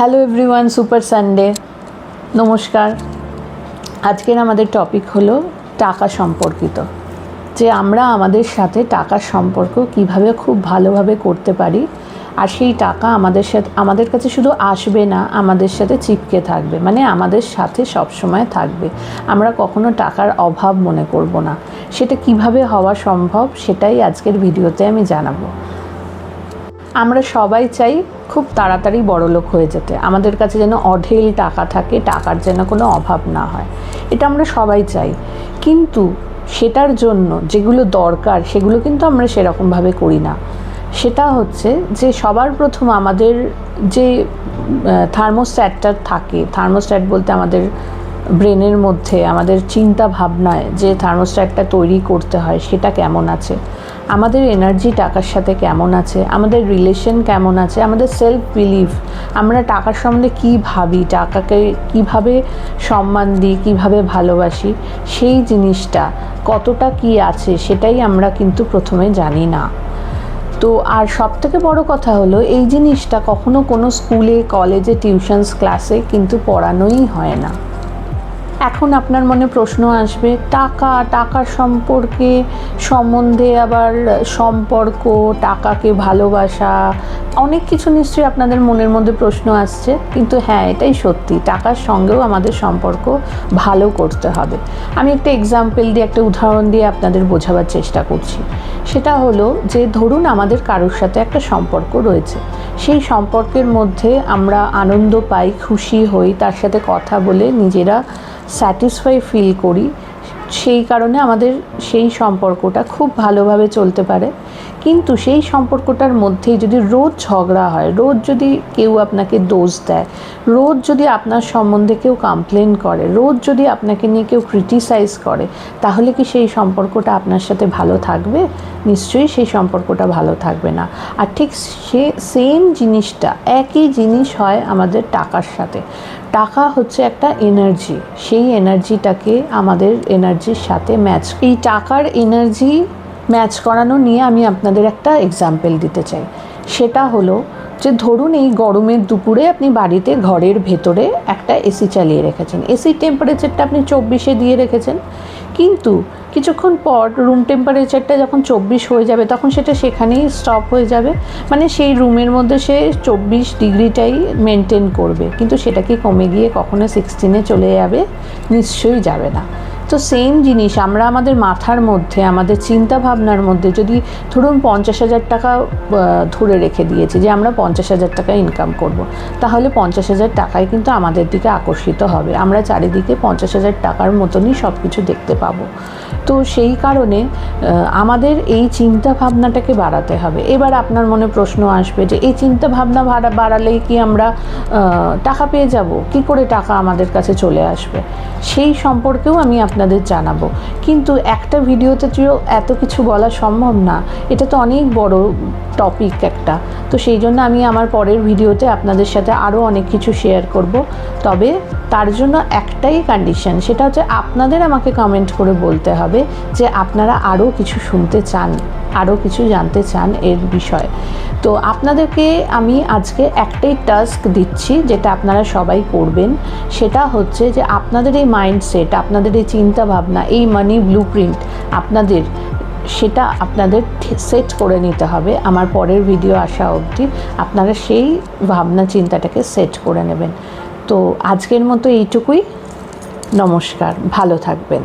Hello everyone, super Sunday. নমস্কার। আজকের আমাদের টপিক হলো টাকা সম্পর্কিত, যে আমরা আমাদের সাথে টাকার সম্পর্ক কিভাবে খুব ভালোভাবে করতে পারি, আর সেই টাকা আমাদের কাছে শুধু আসবে না, আমাদের সাথে চিপকে থাকবে, মানে আমাদের সাথে সবসময় থাকবে। আমরা কখনো টাকার অভাব মনে করব না। সেটা কিভাবে হওয়া সম্ভব সেটাই আজকের ভিডিওতে আমি জানাবো। আমরা সবাই চাই খুব তাড়াতাড়ি বড়লোক হয়ে যেতে, আমাদের কাছে যেন অঢেল টাকা থাকে, টাকার যেন কোনো অভাব না হয়, এটা আমরা সবাই চাই। কিন্তু সেটার জন্য যেগুলো দরকার সেগুলো কিন্তু আমরা সেরকমভাবে করি না। সেটা হচ্ছে যে সবার প্রথম আমাদের যে থার্মোস্ট্যাটটা থাকে, থার্মোস্ট্যাট বলতে আমাদের ব্রেনের মধ্যে, আমাদের চিন্তা ভাবনায় যে থার্মোস্ট্যাটটা তৈরি করতে হয় সেটা কেমন আছে, আমাদের এনার্জি টাকার সাথে কেমন আছে, আমাদের রিলেশন কেমন আছে, আমাদের সেলফ বিলিভ, আমরা টাকার সম্বন্ধে কী ভাবি, টাকাকে কীভাবে সম্মান দিই, কীভাবে ভালোবাসি, সেই জিনিসটা কতটা কী আছে সেটাই আমরা কিন্তু প্রথমে জানি না। তো আর সবথেকে বড় কথা হলো এই জিনিসটা কখনো কোনো স্কুলে, কলেজে, টিউশনস ক্লাসে কিন্তু পড়ানোই হয় না। এখন আপনার মনে প্রশ্ন আসবে, টাকার সম্বন্ধে আবার সম্পর্ক, টাকাকে ভালোবাসা, অনেক কিছু নিশ্চয়ই আপনাদের মনের মধ্যে প্রশ্ন আসছে। কিন্তু হ্যাঁ, এটাই সত্যি, টাকার সঙ্গেও আমাদের সম্পর্ক ভালো করতে হবে। আমি একটা এক্সাম্পল দিয়ে, একটা উদাহরণ দিয়ে আপনাদের বোঝাবার চেষ্টা করছি। সেটা হলো যে ধরুন আমাদের কারোর সাথে একটা সম্পর্ক রয়েছে, সেই সম্পর্কের মধ্যে আমরা আনন্দ পাই, খুশি হই, তার সাথে কথা বলে নিজেরা স্যাটিসফাই ফিল করি, সেই কারণে আমাদের সেই সম্পর্কটা খুব ভালোভাবে চলতে পারে। কিন্তু সেই সম্পর্কটার মধ্যেই যদি রোজ ঝগড়া হয়, রোজ যদি কেউ আপনাকে দোষ দেয়, রোজ যদি আপনার সম্বন্ধে কেউ কমপ্লেন করে, রোজ যদি আপনাকে নিয়ে কেউ ক্রিটিসাইজ করে, তাহলে কি সেই সম্পর্কটা আপনার সাথে ভালো থাকবে? নিশ্চয়ই সেই সম্পর্কটা ভালো থাকবে না। আর ঠিক সেম জিনিসটা, একই জিনিস হয় আমাদের টাকার সাথে। টাকা হচ্ছে একটা এনার্জি, সেই এনার্জিটাকে আমাদের এনার্জির সাথে ম্যাচ, এই টাকার এনার্জি ম্যাচ করানো নিয়ে আমি আপনাদের একটা এক্সাম্পল দিতে চাই। সেটা হলো যে ধরুন এই গরমের দুপুরে আপনি বাড়িতে ঘরের ভেতরে একটা এসি চালিয়ে রেখেছেন, এসির টেম্পারেচারটা আপনি 24-এ দিয়ে রেখেছেন, কিন্তু কিছুক্ষণ পর রুম টেম্পারেচারটা যখন 24 হয়ে যাবে তখন সেটা সেখানেই স্টপ হয়ে যাবে, মানে সেই রুমের মধ্যে সে 24 ডিগ্রিটাই মেনটেন করবে, কিন্তু সেটা কি কমে গিয়ে কখনো 16-এ চলে যাবে? নিশ্চয়ই যাবে না। তো সেম জিনিস আমরা আমাদের মাথার মধ্যে, আমাদের চিন্তা ভাবনার মধ্যে যদি ধরুন 50,000 টাকা ধরে রেখে দিয়েছি যে আমরা 50,000 টাকা ইনকাম করব, তাহলে 50,000 টাকায় কিন্তু আমাদের দিকে আকর্ষিত হবে, আমরা চারিদিকে 50,000 টাকার মতনই সব কিছু দেখতে পাবো। তো সেই কারণে আমাদের এই চিন্তা ভাবনাটাকে বাড়াতে হবে। এবার আপনার মনে প্রশ্ন আসবে যে এই চিন্তা ভাবনা বাড়ালেই কি আমরা টাকা পেয়ে যাব? কি করে টাকা আমাদের কাছে চলে আসবে? সেই সম্পর্কেও আমি আপনাদের জানাবো, কিন্তু একটা ভিডিওতে এত কিছু বলা সম্ভব না, এটা তো অনেক বড় টপিক একটা। তো সেই জন্য আমি আমার পরের ভিডিওতে আপনাদের সাথে আরও অনেক কিছু শেয়ার করব। তবে তার জন্য একটাই কন্ডিশন, সেটা হচ্ছে আপনাদের আমাকে কমেন্ট করে বলতে হবে যে আপনারা আরও কিছু শুনতে চান, আরও কিছু জানতে চান এর বিষয়ে। তো আপনাদেরকে আমি আজকে একটাই টাস্ক দিচ্ছি, যেটা আপনারা সবাই করবেন। সেটা হচ্ছে যে আপনাদের এই মাইন্ডসেট, আপনাদের এই চিন্তা ভাবনা, এই মানি ব্লুপ্রিন্ট সেটা আপনাদের সেট করে নিতে হবে। আমার পরের ভিডিও আসা অবধি আপনারা সেই ভাবনা চিন্তাটাকে সেট করে নেবেন। তো আজকের মতো এইটুকুই। নমস্কার, ভালো থাকবেন।